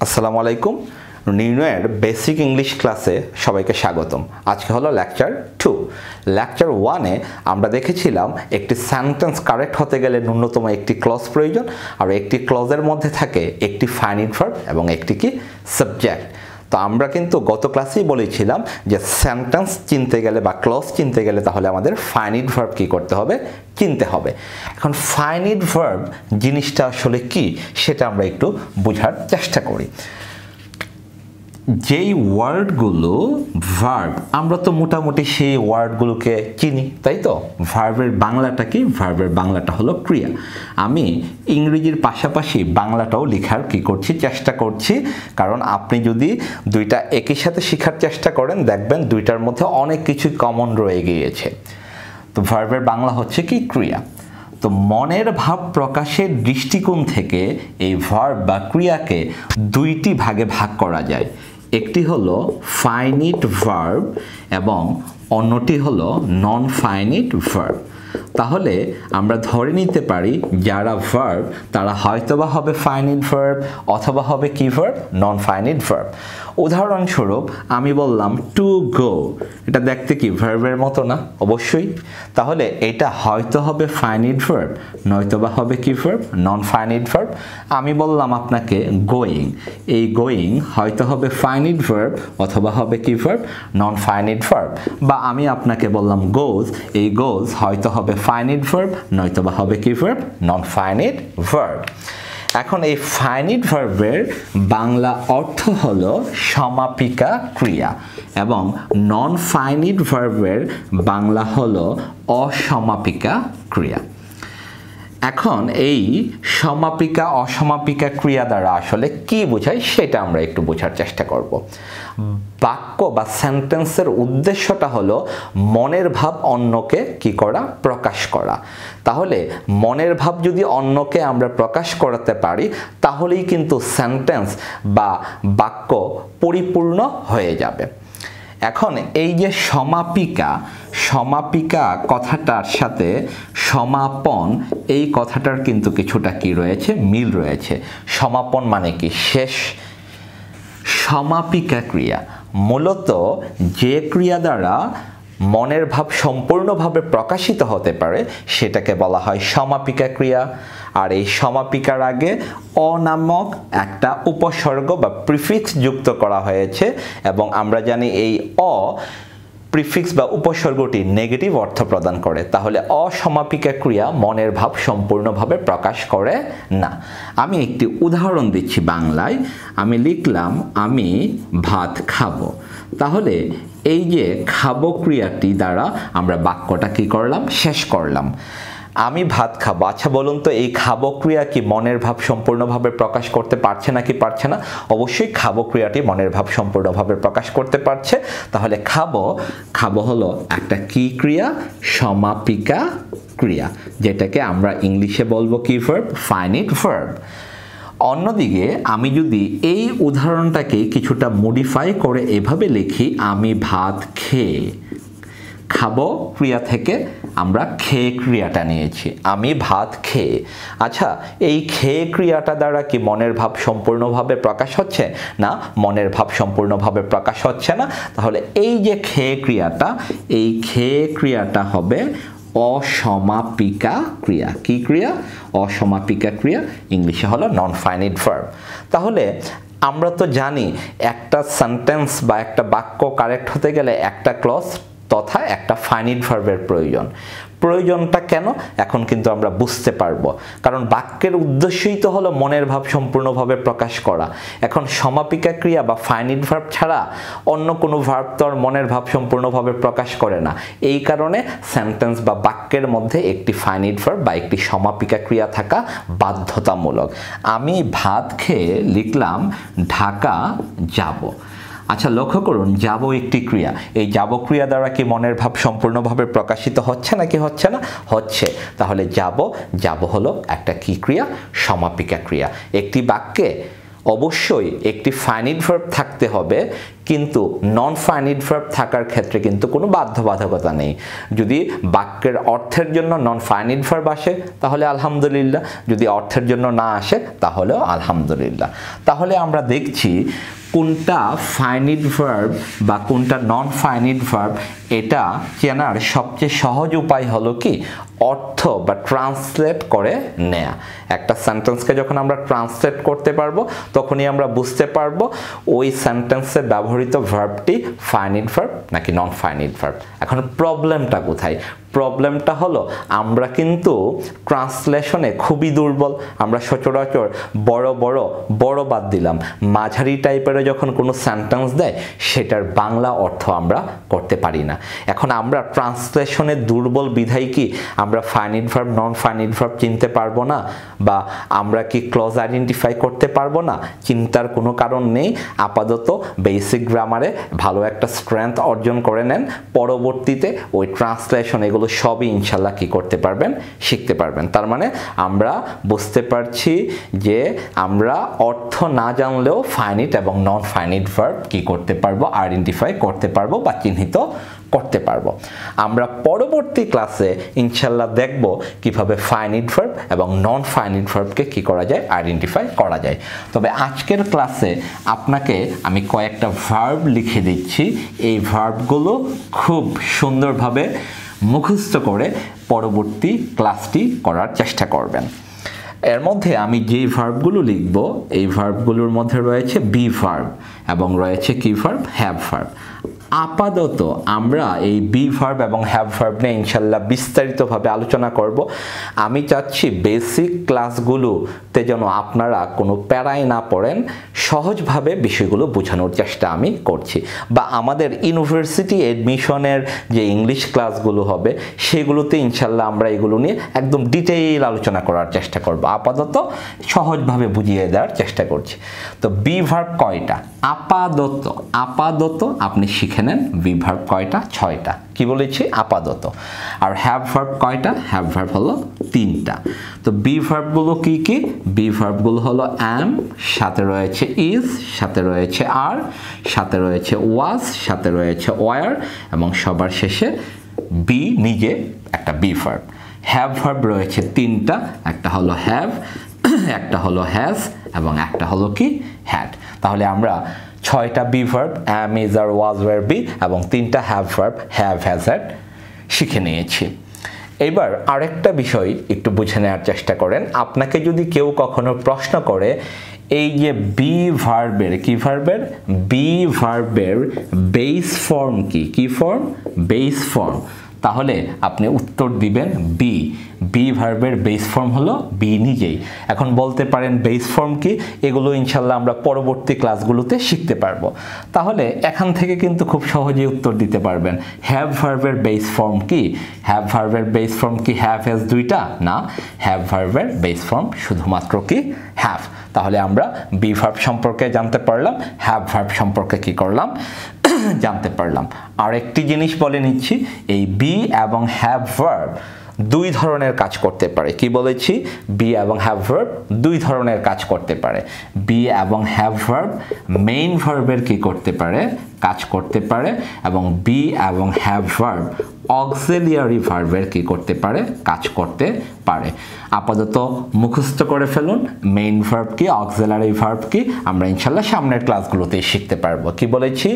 আসসালামু আলাইকুম। নির্ণয়ের বেসিক ইংলিশ ক্লাসে সবাইকে স্বাগতম। আজকে হলো লেকচার 2। লেকচার 1-এ আমরা দেখেছিলাম একটি সেন্টেন্স কারেক্ট হতে গেলে ন্যূনতম একটি ক্লজ প্রয়োজন, আর একটি ক্লজের মধ্যে থাকে একটি ফাইনাইট ভার্ব এবং একটি কি সাবজেক্ট। তো আমরা কিন্তু গত ক্লাসেই বলেছিলাম যে সেন্টেন্স চিনতে গেলে বা ক্লজ চিনতে গেলে তাহলে আমাদের ফাইনাইট ভার্ব কি করতে হবে, চিনতে হবে। এখন ফাইনাইট ভার্ব জিনিসটা আসলে কি সেটা আমরা একটু বোঝার চেষ্টা করি। যেই ওয়ার্ডগুলো ভার্ব, আমরা তো মোটামুটি সেই ওয়ার্ডগুলোকে চিনি, তাই তো? ভার্বের বাংলাটা কি? ভার্বের বাংলাটা হলো ক্রিয়া। আমি ইংরেজির পাশাপাশি বাংলাটাও লেখার কি করছি, চেষ্টা করছি, কারণ আপনি যদি দুইটা একই সাথে শেখার চেষ্টা করেন দেখবেন দুইটার মধ্যে অনেক কিছু কমন রয়ে গিয়েছে। তো ভার্বের বাংলা হচ্ছে কি? ক্রিয়া। তো মনের ভাব প্রকাশের দৃষ্টিকোণ থেকে এই ভার্ব বা ক্রিয়াকে দুইটি ভাগে ভাগ করা যায়। একটি হলো ফাইনাইট ভার্ব এবং অন্যটি হলো নন ফাইনাইট ভার্ব। তাহলে আমরা ধরে নিতে পারি যারা ভার্ব তারা হয়তোবা হবে ফাইনাইট ভার্ব অথবা হবে কি ভার্ব? Non finite verb. উদাহরণস্বরূপ আমি বললাম টু গো, এটা দেখতে কি ভার্বের মতো না? অবশ্যই। তাহলে এটা হয়তো হবে ফাইনাইট ভার্ব নয়তোবা হবে কি ভার্ব? Non finite verb. আমি বললাম আপনাকে গোয়িং, এই গোয়িং হয়তো হবে ফাইনাইট ভার্ব অথবা হবে কি ভার্ব? Non finite verb. বা আমি আপনাকে বললাম গোজ, এই গোজ হয়তো হবে ফাইনাইট ভার্ব নয়তোবা হবে কি ভার্ব? Non finite verb. এখন এই ফাইনাইট ভার্বের বাংলা অর্থ হলো সমাপিকা ক্রিয়া এবং নন ফাইনাইট ভার্বের বাংলা হলো অসমাপিকা ক্রিয়া। এখন এই সমাপিকা অসমাপিকা ক্রিয়া দ্বারা আসলে কি বোঝায় সেটা আমরা একটু বোঝার চেষ্টা করব। বাক্য বা সেন্টেন্সের উদ্দেশ্যটা হলো মনের ভাব অন্যকে কি করা? প্রকাশ করা। তাহলে মনের ভাব যদি অন্যকে আমরা প্রকাশ করাতে পারি তাহলেই কিন্তু সেন্টেন্স বা বাক্য পরিপূর্ণ হয়ে যাবে। এখন এই যে সমাপিকা, সমাপিকা কথাটার সাথে সমাপন এই কথাটার কিন্তু কিছুটা কি রয়েছে? মিল রয়েছে। সমাপন মানে কি? শেষ। সমাপিকা ক্রিয়া মূলত যে ক্রিয়া দ্বারা মনের ভাব সম্পূর্ণভাবে প্রকাশিত হতে পারে সেটাকে বলা হয় সমাপিকা ক্রিয়া। আর এই সমাপিকার আগে অ নামক একটা উপসর্গ বা প্রিফিক্স যুক্ত করা হয়েছে এবং আমরা জানি এই অ প্রিফিক্স বা উপসর্গটি নেগেটিভ অর্থ প্রদান করে। তাহলে অসমাপিকা ক্রিয়া মনের ভাব সম্পূর্ণভাবে প্রকাশ করে না। আমি একটি উদাহরণ দিচ্ছি বাংলায়। আমি লিখলাম আমি ভাত খাবো। তাহলে এই যে খাবো ক্রিয়াটি দ্বারা আমরা বাক্যটা কি করলাম? শেষ করলাম। আমি ভাত খাবো। আচ্ছা বলুন তো এই খাবো ক্রিয়া কি মনের ভাব সম্পূর্ণভাবে প্রকাশ করতে পারছে নাকি পারছে না? অবশ্যই খাবো ক্রিয়াটি মনের ভাব সম্পূর্ণভাবে প্রকাশ করতে পারছে। তাহলে খাবো, খাবো হলো একটা কি ক্রিয়া? সমাপিকা ক্রিয়া, যেটাকে আমরা ইংলিশে বলবো কি ভার্ব? Finite verb. অন্যদিকে আমি যদি এই উদাহরণটাকে কিছুটা মডিফাই করে এভাবে লিখি, আমি ভাত খেয়ে, খাবো ক্রিয়া থেকে আমরা খেয়ে ক্রিয়াটা নিয়েছি, আমি ভাত খেয়ে। আচ্ছা এই খেয়ে ক্রিয়াটা দ্বারা কি মনের ভাব সম্পূর্ণভাবে প্রকাশ হচ্ছে না? মনের ভাব সম্পূর্ণভাবে প্রকাশ হচ্ছে না। তাহলে এই যে খেয়ে ক্রিয়াটা, এই খেয়ে ক্রিয়াটা হবে অসমাপিকা ক্রিয়া। কি ক্রিয়া? অসমাপিকা ক্রিয়া। ইংলিশে হলো নন ফাইনাইট ভার্ব। তাহলে আমরা তো জানি একটা সেন্টেন্স বা একটা বাক্য কারেক্ট হতে গেলে একটা ক্লজ তথা একটা ফাইনাইট ভার্বের প্রয়োজন। প্রয়োজনটা কেন এখন কিন্তু আমরা বুঝতে পারবো, কারণ বাক্যের উদ্দেশ্যই তো হলো মনের ভাব সম্পূর্ণভাবে প্রকাশ করা। এখন সমাপিকা ক্রিয়া বা ফাইনাইট ভার্ব ছাড়া অন্য কোনো ভার্ব তো আর মনের ভাব সম্পূর্ণভাবে প্রকাশ করে না। এই কারণে সেন্টেন্স বা বাক্যের মধ্যে একটি ফাইনাইট ভার্ব বা একটি সমাপিকা ক্রিয়া থাকা বাধ্যতামূলক। আমি ভাত খেয়ে লিখলাম ঢাকা যাব। আচ্ছা লক্ষ্য করুন, যাব একটি ক্রিয়া। এই যাব ক্রিয়া দ্বারা কি মনের ভাব সম্পূর্ণভাবে প্রকাশিত হচ্ছে নাকি হচ্ছে না? হচ্ছে। তাহলে যাব, যাব হলো একটা কি ক্রিয়া? সমাপিকা ক্রিয়া। একটি বাক্যে অবশ্যই একটি ফাইনাইট ভার্ব থাকতে হবে, কিন্তু নন ফাইনাইট ভার্ব থাকার ক্ষেত্রে কিন্তু কোনো বাধ্যবাধকতা নেই। যদি বাক্যের অর্থের জন্য নন ফাইনাইট ভার্ব আসে তাহলে আলহামদুলিল্লাহ, যদি অর্থের জন্য না আসে তাহলেও আলহামদুলিল্লাহ। তাহলে আমরা দেখছি কোনটা ফাইনাইট ভার্ব বা কোনটা নন ফাইনাইট ভার্ব এটা চেনার সবচেয়ে সহজ উপায় হলো কি অর্থ বা ট্রান্সলেট করে নেয়া। একটা সেন্টেন্সকে যখন আমরা ট্রান্সলেট করতে পারবো তখনই আমরা বুঝতে পারবো ওই সেন্টেন্সে ব্যবহৃত ভার্বটি ফাইনাইট ভার্ব নাকি নন ফাইনাইট ভার্ব। এখন প্রবলেমটা কোথায়? প্রবলেমটা হলো আমরা কিন্তু ট্রান্সলেশনে খুবই দুর্বল। আমরা সচরাচর বড় বাদ দিলাম, মাঝারি টাইপের যখন কোনো সেন্টেন্স দেয় সেটার বাংলা অর্থ আমরা করতে পারি না। এখন আমরা ট্রান্সলেশনে দুর্বল বিধায় কি আমরা finite verb non finite verb চিনতে পারবো না, বা আমরা কি ক্লজ আইডেন্টিফাই করতে পারবো না? চিন্তার কোনো কারণ নেই। আপাতত বেসিক গ্রামারে ভালো একটা স্ট্রেংথ অর্জন করে নেন, পরবর্তীতে ওই ট্রান্সলেশন এগুলো সবই ইনশাল্লাহ কি করতে পারবেন, শিখতে পারবেন। তার মানে আমরা বুঝতে পারছি যে আমরা অর্থ না জানলেও ফাইনাইট এবং নন ফাইনাইট ভার্ব কি করতে পারবো, আইডেন্টিফাই করতে পারবো বা চিহ্নিত করতে পারবো। আমরা পরবর্তী ক্লাসে ইনশাল্লাহ দেখব কিভাবে ফাইনাইট ভার্ব এবং নন ফাইনাইট ভার্বকে কি করা যায়, আইডেন্টিফাই করা যায়। তবে আজকের ক্লাসে আপনাকে আমি কয়েকটা ভার্ব লিখে দিচ্ছি, এই ভার্বগুলো খুব সুন্দরভাবে মুখস্থ করে পরবর্তী ক্লাসটি করার চেষ্টা করবেন। এর মধ্যে আমি যেই ভার্বগুলো লিখব এই ভার্বগুলোর মধ্যে রয়েছে বি ভার্ব এবং রয়েছে কি ভার্ব, হ্যাভ ভার্ব। আপাতত আমরা এই বি ভার্ব এবং হ্যাভ ভার্ব নিয়ে ইনশাল্লাহ বিস্তারিতভাবে আলোচনা করব। আমি চাচ্ছি বেসিক ক্লাসগুলোতে যেন আপনারা কোনো প্যারায় না পড়েন, সহজভাবে বিষয়গুলো বোঝানোর চেষ্টা আমি করছি। বা আমাদের ইউনিভার্সিটি অ্যাডমিশনের যে ইংলিশ ক্লাসগুলো হবে সেগুলোতে ইনশাল্লাহ আমরা এগুলো নিয়ে একদম ডিটেইল আলোচনা করার চেষ্টা করব। আপাতত সহজভাবে বুঝিয়ে দেওয়ার চেষ্টা করছি। তো বি ভার্ব কয়টা? আপাতত আপনি শিখে নেন বি ভার্ব কয়টা, 6টা। কি বলেছি? আপাতত। আর হ্যাভ ভার্ব কয়টা? হ্যাভ ভার্ব হলো 3টা। তো বি ভার্বগুলো কি কি? বি ভার্বগুলো হলো অ্যাম, সাথে রয়েছে ইজ, সাথে রয়েছে আর, সাথে রয়েছে ওয়াজ, সাথে রয়েছে ওয়ার এবং সবার শেষে বি নিজে একটা বি ভার্ব। হ্যাভ ভার্ব রয়েছে 3টা, একটা হলো হ্যাভ, একটা হলো হ্যাজ এবং একটা হলো কি হ্যাড। তাহলে আমরা 6টা be verb am, is, are, was, were, be এবং 3টা have verb have, has, had শিখে নিয়েছি। এবার আরেকটা বিষয় একটু বুঝে নেওয়ার চেষ্টা করেন। আপনাকে যদি কেউ কখনো প্রশ্ন করে এই যে বি ভার্বের, কি ভার্বের? বি ভার্বের বেস ফর্ম কি? কি ফর্ম? Base form. তাহলে আপনি উত্তর দিবেন বি। বি ভার্বের বেস ফর্ম হলো বি নিজেই। এখন বলতে পারেন বেস ফর্ম কি? এগুলো ইনশাল্লাহ আমরা পরবর্তী ক্লাসগুলোতে শিখতে পারবো। তাহলে এখান থেকে কিন্তু খুব সহজেই উত্তর দিতে পারবেন। হ্যাভ ভার্বের বেস ফর্ম কি? হ্যাভ ভার্বের বেস ফর্ম কি হ্যাভ, হ্যাজ দুইটা? না, হ্যাভ ভার্বের বেস ফর্ম শুধুমাত্র কি হ্যাভ। তাহলে আমরা বি ভার্ব সম্পর্কে জানতে পারলাম, হ্যাভ ভার্ব সম্পর্কে কি করলাম, জানতে পারলাম। আর একটি জিনিস বলে নিচ্ছি, এই বি এবং হ্যাভ ভার্ব 2 ধরনের কাজ করতে পারে। কি বলেছি? বি এবং হ্যাভ ভার্ব 2 ধরনের কাজ করতে পারে। বি এবং হ্যাভ ভার্ব মেইন ভার্বের কি করতে পারে, কাজ করতে পারে, এবং বি এবং হ্যাভ ভার্ব অক্সিলিয়ারি ভার্বের কি করতে পারে, কাজ করতে পারে। আপাতত মুখস্থ করে ফেলুন মেইন ভার্ব কি, অক্সিলিয়ারি ভার্ব কি। আমরা ইনশাল্লাহ সামনের ক্লাসগুলোতে শিখতে পারবো। কি বলেছি?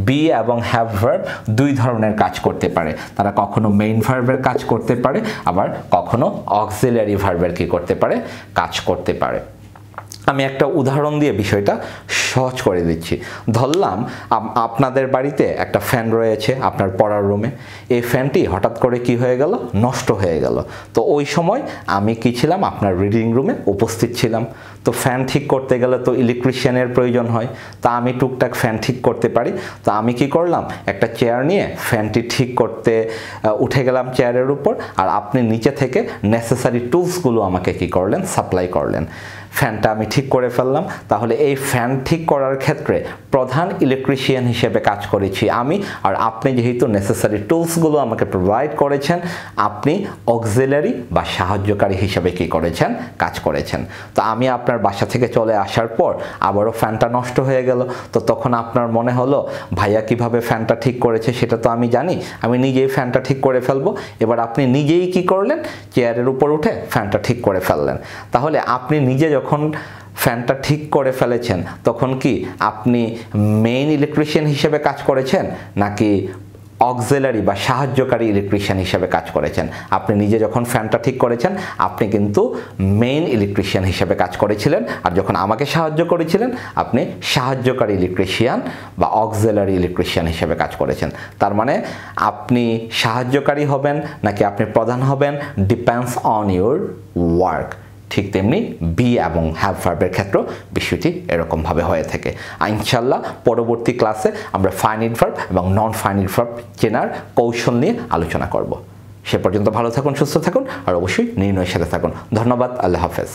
বি এবং হ্যাভ ভার্ব 2 ধরনের কাজ করতে পারে। তারা কখনো মেইন ভার্বের কাজ করতে পারে, আবার কখনো অক্সিলিয়ারি ভার্বের কি করতে পারে, কাজ করতে পারে। আমি একটা উদাহরণ দিয়ে বিষয়টা সহজ করে দিচ্ছি। ধরলাম আপনাদের বাড়িতে একটা ফ্যান রয়েছে আপনার পড়ার রুমে। এই ফ্যানটি হঠাৎ করে কি হয়ে গেল, নষ্ট হয়ে গেল। তো ওই সময় আমি কি ছিলাম, আপনার রিডিং রুমে উপস্থিত ছিলাম। তো ফ্যান ঠিক করতে গেলে তো ইলেকট্রিশিয়ানের প্রয়োজন হয়। তা আমি টুকটাক ফ্যান ঠিক করতে পারি। তো আমি কি করলাম, একটা চেয়ার নিয়ে ফ্যানটি ঠিক করতে উঠে গেলাম চেয়ারের উপর, আর আপনি নিচে থেকে নেসেসারি টুলসগুলো আমাকে কি করলেন, সাপ্লাই করলেন। ফ্যানটা আমি ঠিক করে ফেললাম, তাহলে এই ফ্যান ঠিক করার ক্ষেত্রে প্রধান ইলেকট্রিশিয়ান হিসেবে কাজ করেছি আমি, আর আপনি যেহেতু নেসেসারি টুলসগুলো আমাকে প্রোভাইড করেছেন, আপনি অক্সিলারি বা সাহায্যকারী হিসেবে কি করেছেন, কাজ করেছেন। তো আমি আপনার বাসা থেকে চলে আসার পর আবারও ফ্যানটা নষ্ট হয়ে গেল, তো তখন আপনার মনে হলো ভাইয়া কিভাবে ফ্যানটা ঠিক করেছে সেটা তো আমি জানি, আমি নিজেই ফ্যানটা ঠিক করে ফেলবো। এবার আপনি নিজেই কি করলেন, চেয়ারের উপর উঠে ফ্যানটা ঠিক করে ফেললেন। তাহলে আপনি নিজে যখন ফ্যানটা ঠিক করে ফেলেছেন তখন কি আপনি মেইন ইলেকট্রিশিয়ান হিসেবে কাজ করেছেন নাকি অক্সিলারি বা সাহায্যকারী ইলেকট্রিশিয়ান হিসেবে কাজ করেছেন? আপনি নিজে যখন ফ্যানটা ঠিক করেছেন আপনি কিন্তু মেইন ইলেকট্রিশিয়ান হিসেবে কাজ করেছিলেন, আর যখন আমাকে সাহায্য করেছিলেন আপনি সাহায্যকারী ইলেকট্রিশিয়ান বা অক্সিলারি ইলেকট্রিশিয়ান হিসেবে কাজ করেছেন। তার মানে আপনি সাহায্যকারী হবেন নাকি আপনি প্রধান হবেন, ডিপেন্ডস অন ইউর ওয়ার্ক। ঠিক তেমনি বি এবং হ্যাভ ভার্বের ক্ষেত্রেও বিষয়টি এরকমভাবে হয়ে থাকে। ইনশাল্লাহ পরবর্তী ক্লাসে আমরা ফাইনাইট ভার্ব এবং নন ফাইনাইট ভার্ব চেনার কৌশল নিয়ে আলোচনা করব। সে পর্যন্ত ভালো থাকুন, সুস্থ থাকুন, আর অবশ্যই নির্ণয়ের সাথে থাকুন। ধন্যবাদ, আল্লাহ হাফেজ।